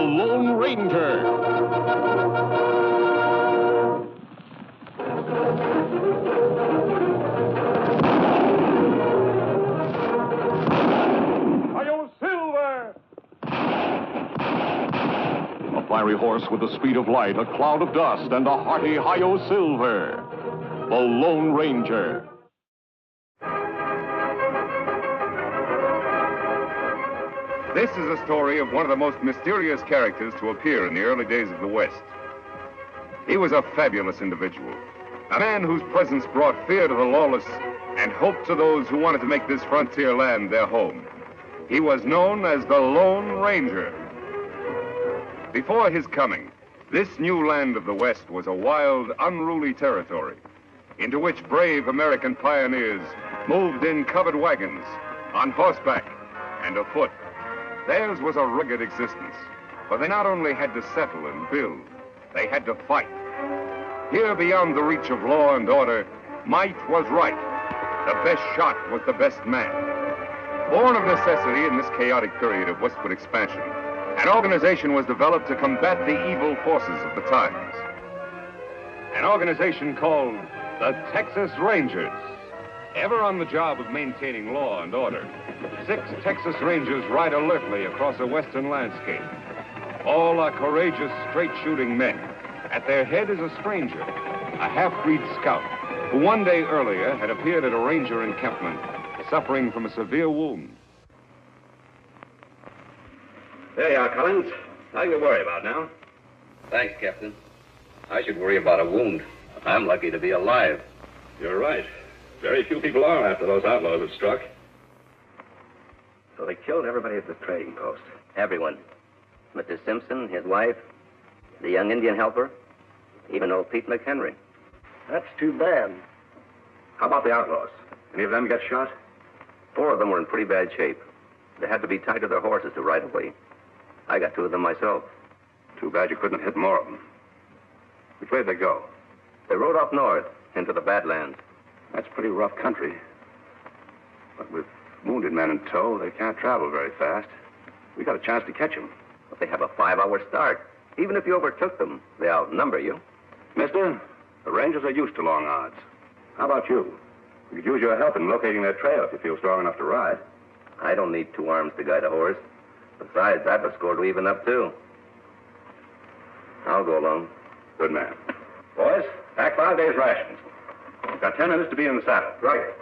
Lone Ranger. A fiery horse with the speed of light, a cloud of dust, and a hearty Hi-Yo Silver. The Lone Ranger. This is a story of one of the most mysterious characters to appear in the early days of the West. He was a fabulous individual, a man whose presence brought fear to the lawless and hope to those who wanted to make this frontier land their home. He was known as the Lone Ranger. Before his coming, this new land of the West was a wild, unruly territory into which brave American pioneers moved in covered wagons, on horseback, and afoot. Theirs was a rugged existence, but they not only had to settle and build, they had to fight. Here, beyond the reach of law and order, might was right. The best shot was the best man. Born of necessity in this chaotic period of westward expansion, an organization was developed to combat the evil forces of the times. An organization called the Texas Rangers. Ever on the job of maintaining law and order, 6 Texas Rangers ride alertly across a western landscape. All are courageous, straight-shooting men. At their head is a stranger, a half-breed scout, who one day earlier had appeared at a ranger encampment, suffering from a severe wound. There you are, Collins. Nothing to worry about now. Thanks, Captain. I should worry about a wound. I'm lucky to be alive. You're right. Very few people are after those outlaws have struck. So they killed everybody at the trading post. Everyone. Mr. Simpson, his wife, the young Indian helper, even old Pete McHenry. That's too bad. How about the outlaws? Any of them get shot? 4 of them were in pretty bad shape. They had to be tied to their horses to ride away. I got 2 of them myself. Too bad you couldn't have hit more of them. Which way did they go? They rode up north into the Badlands. That's pretty rough country. But with wounded men in tow, they can't travel very fast. We got a chance to catch them. But they have a 5-hour start. Even if you overtook them, they outnumber you. Mister, the Rangers are used to long odds. How about you? We could use your help in locating their trail if you feel strong enough to ride. I don't need 2 arms to guide a horse. Besides, I've a score to even up, too. I'll go along. Good man. Boys, pack 5 days' rations. We've got 10 minutes to be in the saddle. Right.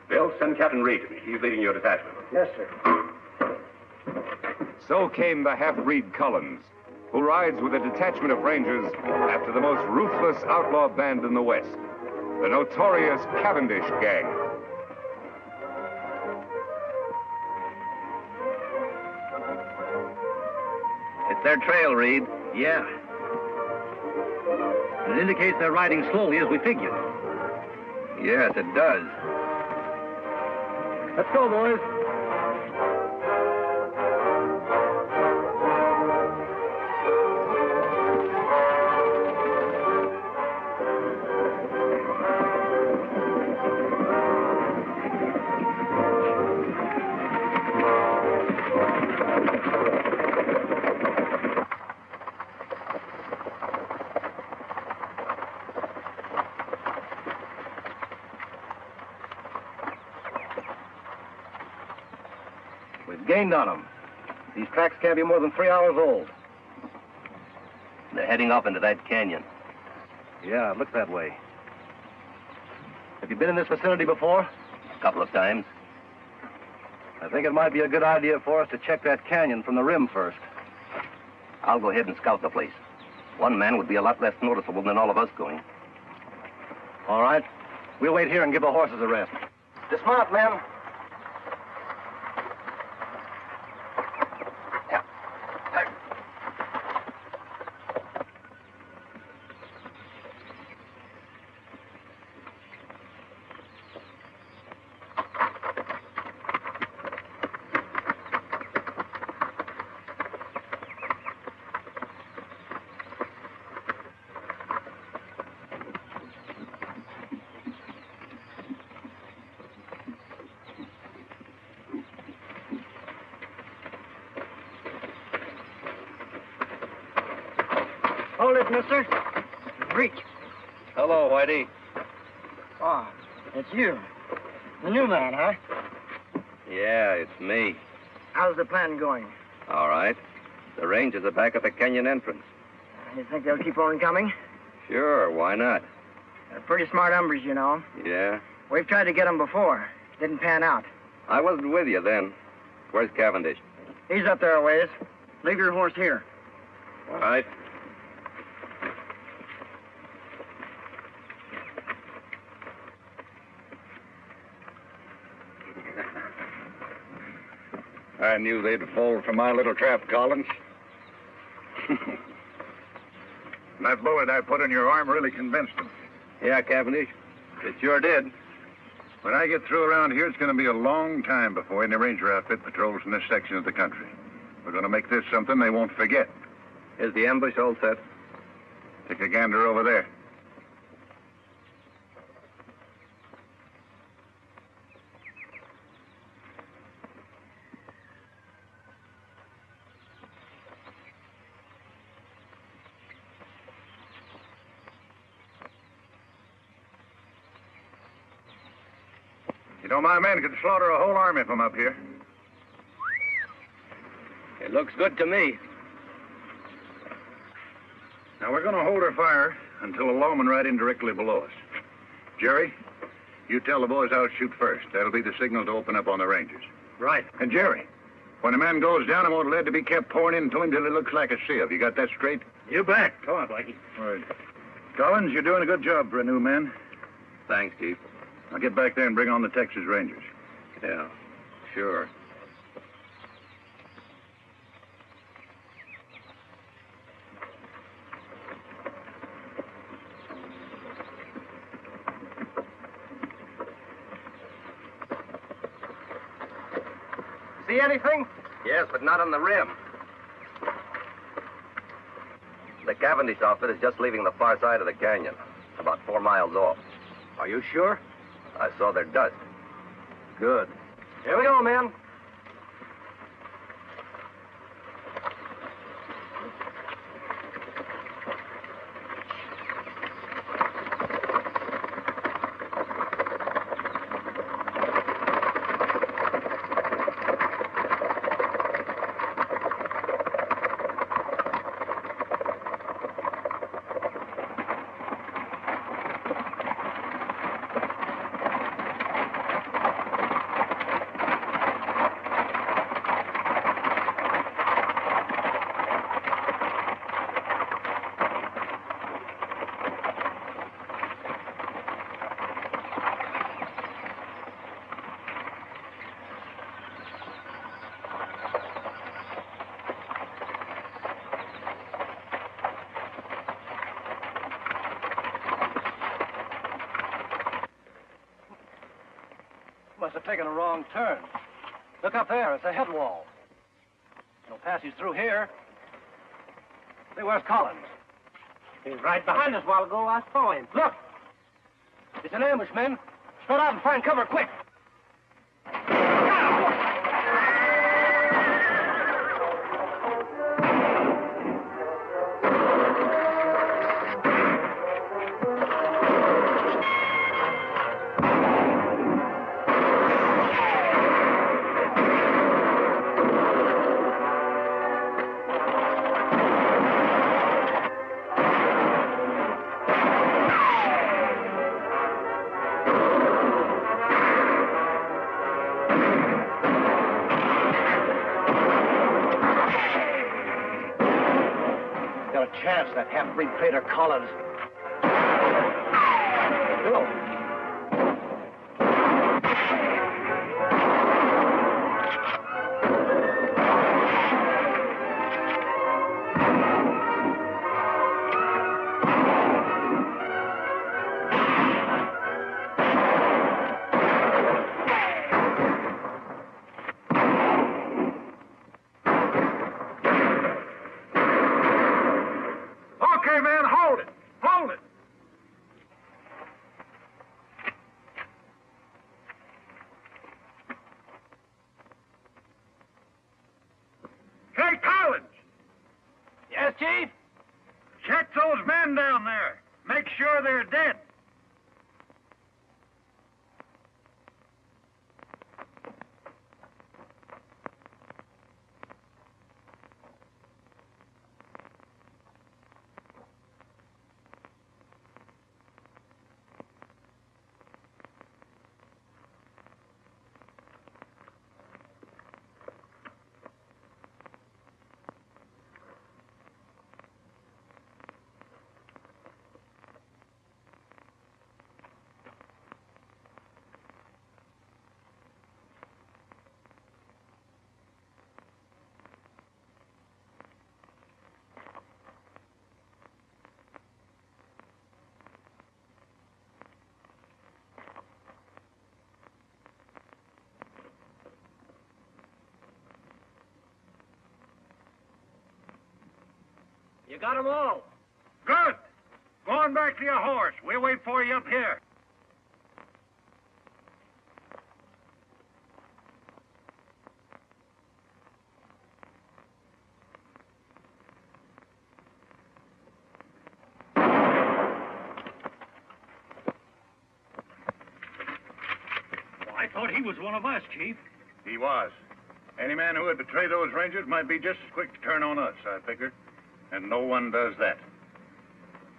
Bill, send Captain Reed to me. He's leading your detachment. Yes, sir. So came the half-breed Collins, who rides with a detachment of Rangers after the most ruthless outlaw band in the West, the notorious Cavendish Gang. It's their trail, Reed. Yeah. And it indicates they're riding slowly as we figured. Yes, it does. Let's go, boys. Gained on them. These tracks can't be more than 3 hours old. They're heading up into that canyon. Yeah, it looks that way. Have you been in this vicinity before? A couple of times. I think it might be a good idea for us to check that canyon from the rim first. I'll go ahead and scout the place. 1 man would be a lot less noticeable than all of us going. All right. We'll wait here and give the horses a rest. Dismount, men. Hold it, mister. Reach. Hello, Whitey. Oh, it's you. The new man, huh? Yeah, it's me. How's the plan going? All right. The Rangers are back at the canyon entrance. You think they'll keep on coming? Sure, why not? They're pretty smart hombres, you know. Yeah? We've tried to get them before. Didn't pan out. I wasn't with you then. Where's Cavendish? He's up there a ways. Leave your horse here. All right. I knew they'd fall for my little trap, Collins. That bullet I put in your arm really convinced them. Yeah, Cavendish. It sure did. When I get through around here, it's going to be a long time before any ranger outfit patrols in this section of the country. We're going to make this something they won't forget. Is the ambush all set? Take a gander over there. You know, my men could slaughter a whole army from up here. It looks good to me. Now, we're going to hold our fire until a lawman ride in directly below us. Jerry, you tell the boys I'll shoot first. That'll be the signal to open up on the Rangers. Right. And Jerry, when a man goes down, I want lead to be kept pouring into him till he looks like a sieve. You got that straight? You bet. Come on, Blackie. All right. Collins, you're doing a good job for a new man. Thanks, Chief. Now get back there and bring on the Texas Rangers. Yeah, sure. See anything? Yes, but not on the rim. The Cavendish outfit is just leaving the far side of the canyon, about 4 miles off. Are you sure? I saw their dust. Good. Here we go, man. Must have taken a wrong turn. Look up there. It's a head wall. No passage through here. Say, where's Collins? He was right behind us a while ago. I saw him. Look! It's an ambush, men. Spread out and find cover, quick! Chance, that half-breed traitor Collins. Hello. Okay, man, hold it. Hold it. Hey, Collins. Yes, Chief? Check Mark those men down there. Make sure they're dead. You got 'em all. Good. Go on back to your horse. We'll wait for you up here. I thought he was one of us, Chief. He was. Any man who would betray those Rangers might be just as quick to turn on us, I figured. And no one does that.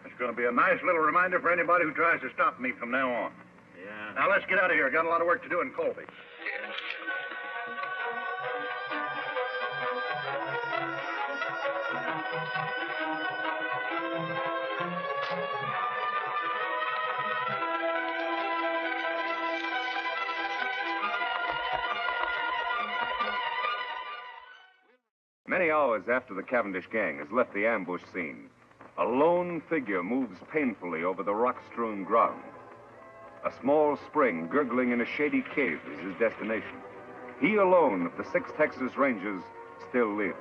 It's going to be a nice little reminder for anybody who tries to stop me from now on. Yeah. Now, let's get out of here. Got a lot of work to do in Colby. Many hours after the Cavendish gang has left the ambush scene, a lone figure moves painfully over the rock-strewn ground. A small spring gurgling in a shady cave is his destination. He alone of the 6 Texas Rangers still lives.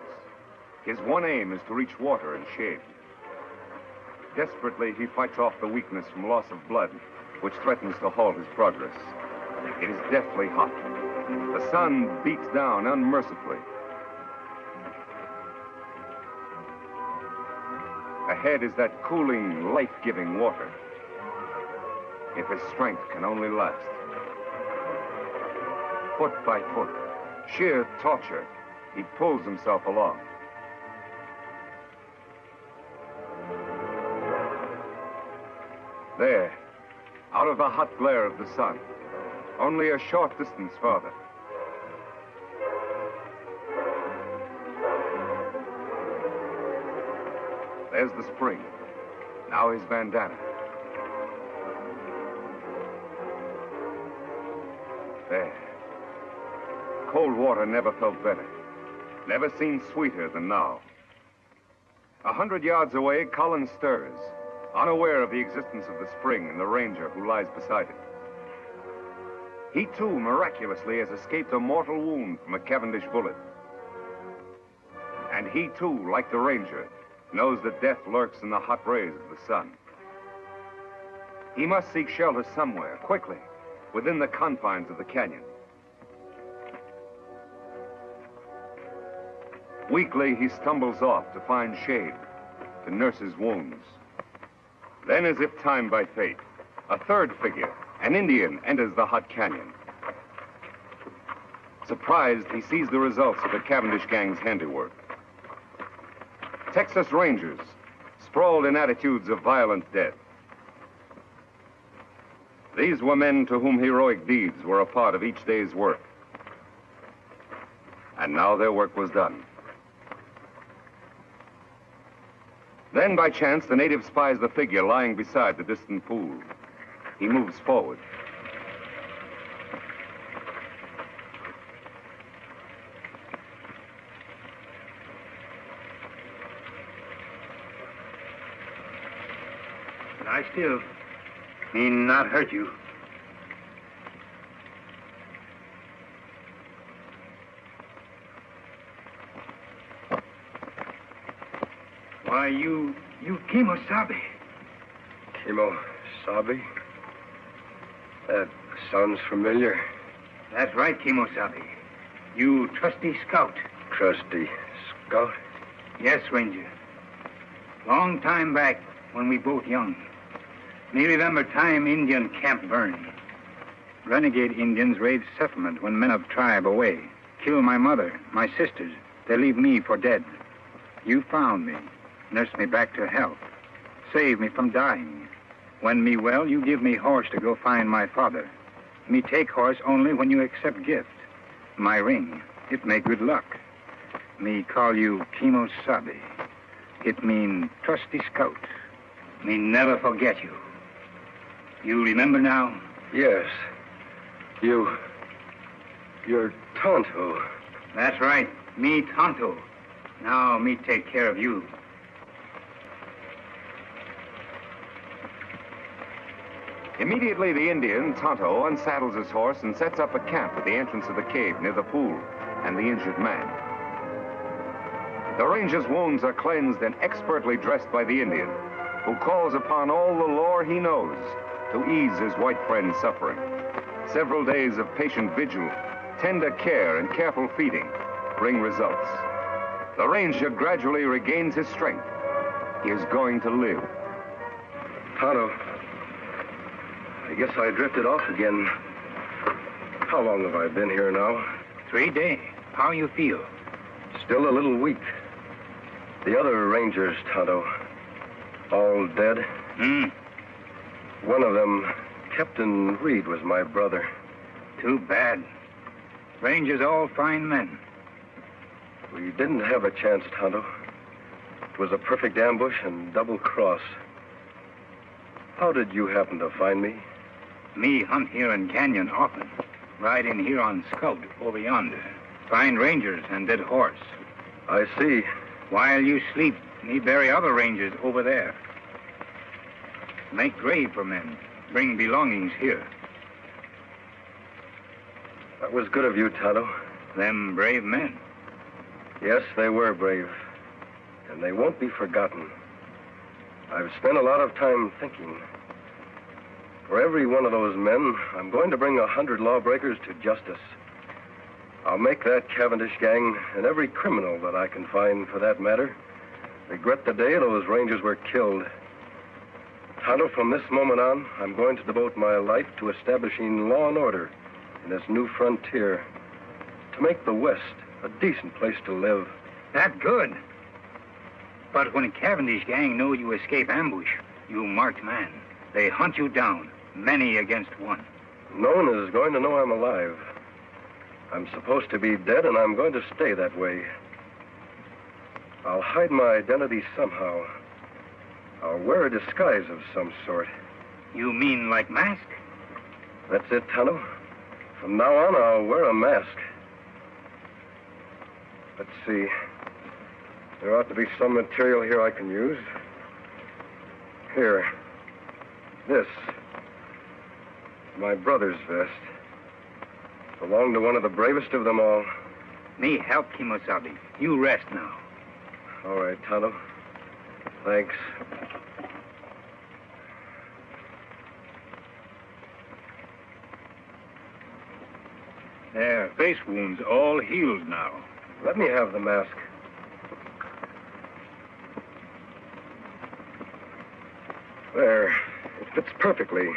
His one aim is to reach water and shade. Desperately, he fights off the weakness from loss of blood, which threatens to halt his progress. It is deathly hot. The sun beats down unmercifully. Ahead is that cooling, life-giving water. If his strength can only last. Foot by foot, sheer torture, he pulls himself along. There, out of the hot glare of the sun, only a short distance farther. There's the spring. Now his bandana. There. Cold water never felt better. Never seemed sweeter than now. 100 yards away, Colin stirs, unaware of the existence of the spring and the ranger who lies beside it. He, too, miraculously has escaped a mortal wound from a Cavendish bullet. And he, too, like the ranger, knows that death lurks in the hot rays of the sun. He must seek shelter somewhere, quickly, within the confines of the canyon. Weakly, he stumbles off to find shade, to nurse his wounds. Then, as if timed by fate, a third figure, an Indian, enters the hot canyon. Surprised, he sees the results of the Cavendish gang's handiwork. Texas Rangers, sprawled in attitudes of violent death. These were men to whom heroic deeds were a part of each day's work. And now their work was done. Then, by chance, the native spies the figure lying beside the distant pool. He moves forward. Lie still. He not hurt you. Why, you Kimosabe. Kimosabe? That sounds familiar. That's right, Kimosabe. You trusty scout. Trusty scout? Yes, Ranger. Long time back, when we both young. Me remember time Indian camp burned. Renegade Indians raid settlement when men of tribe away. Kill my mother, my sisters. They leave me for dead. You found me, nursed me back to health, saved me from dying. When me well, you give me horse to go find my father. Me take horse only when you accept gift. My ring, it make good luck. Me call you Kimosabe. It mean trusty scout. Me never forget you. You remember now? Yes. You're Tonto. That's right. Me Tonto. Now me take care of you. Immediately, the Indian, Tonto, unsaddles his horse and sets up a camp at the entrance of the cave near the pool and the injured man. The ranger's wounds are cleansed and expertly dressed by the Indian, who calls upon all the lore he knows to ease his white friend's suffering. Several days of patient vigil, tender care, and careful feeding bring results. The ranger gradually regains his strength. He is going to live. Tonto, I guess I drifted off again. How long have I been here now? 3 days. How you feel? Still a little weak. The other rangers, Tonto, all dead? One of them, Captain Reed, was my brother. Too bad. Rangers all fine men. We didn't have a chance, Tonto. It was a perfect ambush and double cross. How did you happen to find me? Me hunt here in Canyon often. Ride in here on scout over yonder. Find rangers and dead horse. I see. While you sleep, me bury other rangers over there. Make grave for men. Bring belongings here. That was good of you, Tonto. Them brave men. Yes, they were brave. And they won't be forgotten. I've spent a lot of time thinking. For every one of those men, I'm going to bring 100 lawbreakers to justice. I'll make that Cavendish gang, and every criminal that I can find for that matter, regret the day those rangers were killed. Tonto, from this moment on, I'm going to devote my life to establishing law and order in this new frontier, to make the West a decent place to live. That good. But when Cavendish gang know you escape ambush, you marked man. They hunt you down, many against one. No one is going to know I'm alive. I'm supposed to be dead, and I'm going to stay that way. I'll hide my identity somehow. I'll wear a disguise of some sort. You mean like mask? That's it, Tonto. From now on, I'll wear a mask. Let's see. There ought to be some material here I can use. Here. This. My brother's vest. Belonged to one of the bravest of them all. Me help Kimosabe. You rest now. All right, Tonto. Thanks. Their face wounds all healed now. Let me have the mask. There. It fits perfectly.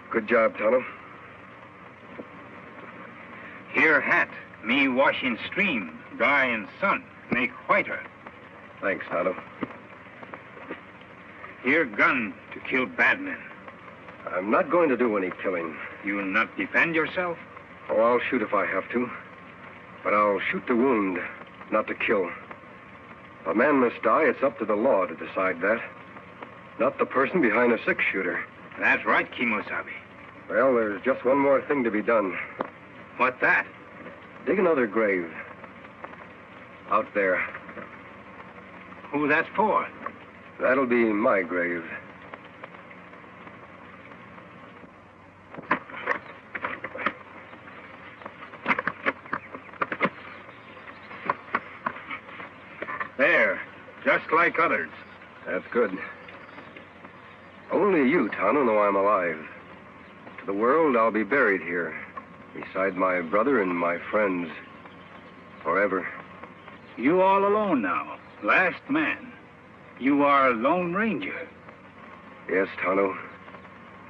Good job, Tonto. Here hat. Me wash in stream, dry in sun, make whiter. Thanks, Tonto. Here gun to kill bad men. I'm not going to do any killing. You not defend yourself? Oh, I'll shoot if I have to. But I'll shoot to wound, not to kill. If a man must die, it's up to the law to decide that. Not the person behind a six-shooter. That's right, Kimosabe. Well, there's just one more thing to be done. What that? Dig another grave. Out there. Who that's for? That'll be my grave. There, just like others. That's good. Only you, Tonto, know I'm alive. To the world, I'll be buried here, beside my brother and my friends, forever. You all alone now, last man. You are a Lone Ranger. Yes, Tonto.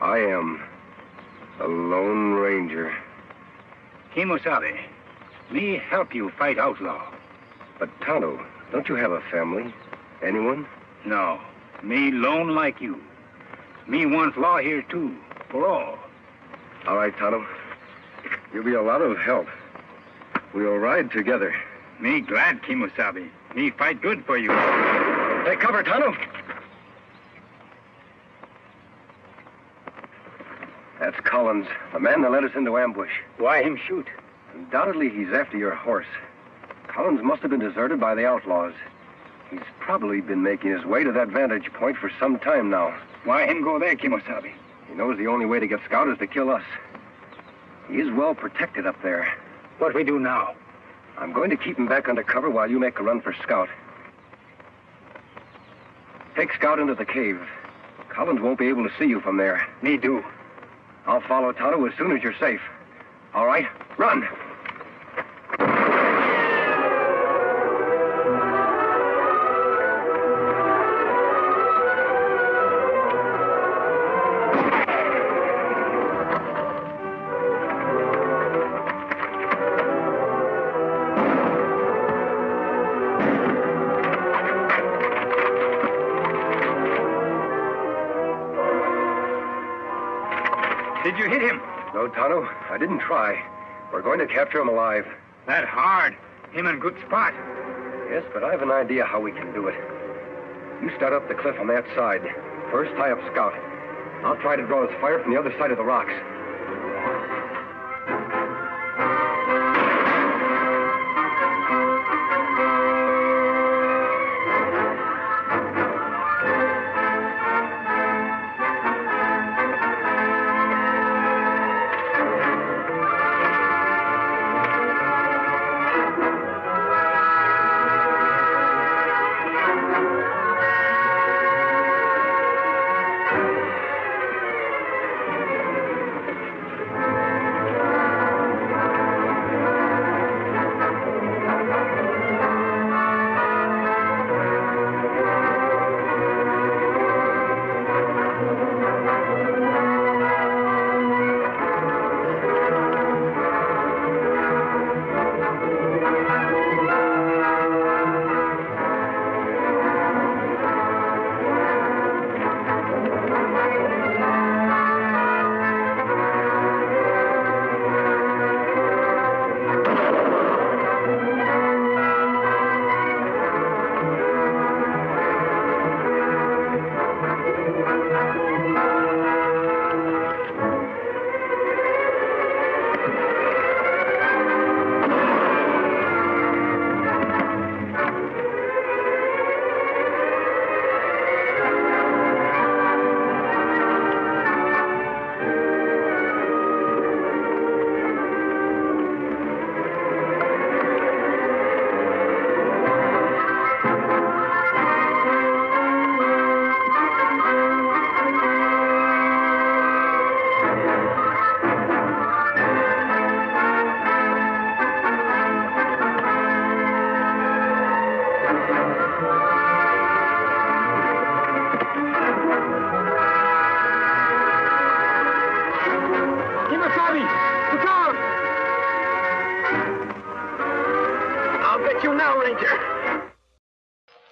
I am a Lone Ranger. Kimosabe, me help you fight outlaw. But, Tonto, don't you have a family? Anyone? No, me lone like you. Me want law here, too, for all. All right, Tonto. You'll be a lot of help. We'll ride together. Me glad, Kimosabe. Me fight good for you. Take cover, Tonto. That's Collins, the man that led us into ambush. Why him shoot? Undoubtedly, he's after your horse. Collins must have been deserted by the outlaws. He's probably been making his way to that vantage point for some time now. Why him go there, Kimosabe? He knows the only way to get Scout is to kill us. He is well protected up there. What we do now? I'm going to keep him back under cover while you make a run for Scout. Take Scout into the cave. Collins won't be able to see you from there. Me do. I'll follow Tonto as soon as you're safe. All right, run! Did you hit him? No, Tonto, I didn't try. We're going to capture him alive. That hard. Him in good spot. Yes, but I have an idea how we can do it. You start up the cliff on that side. First, tie up Scout. I'll try to draw his fire from the other side of the rocks.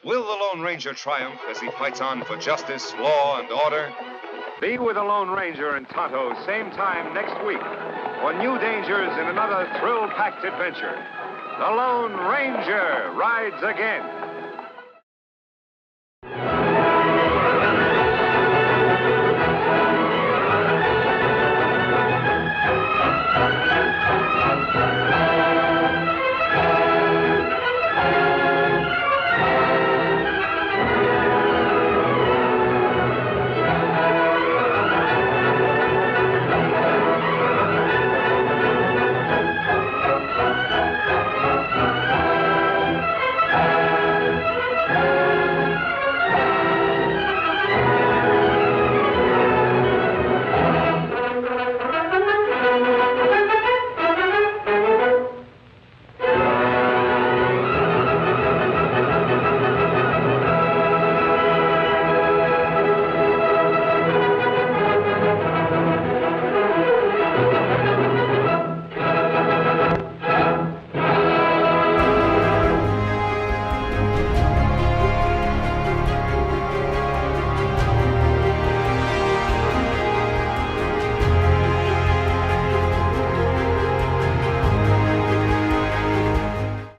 Will the Lone Ranger triumph as he fights on for justice, law, and order? Be with the Lone Ranger and Tonto same time next week for new dangers in another thrill-packed adventure. The Lone Ranger rides again.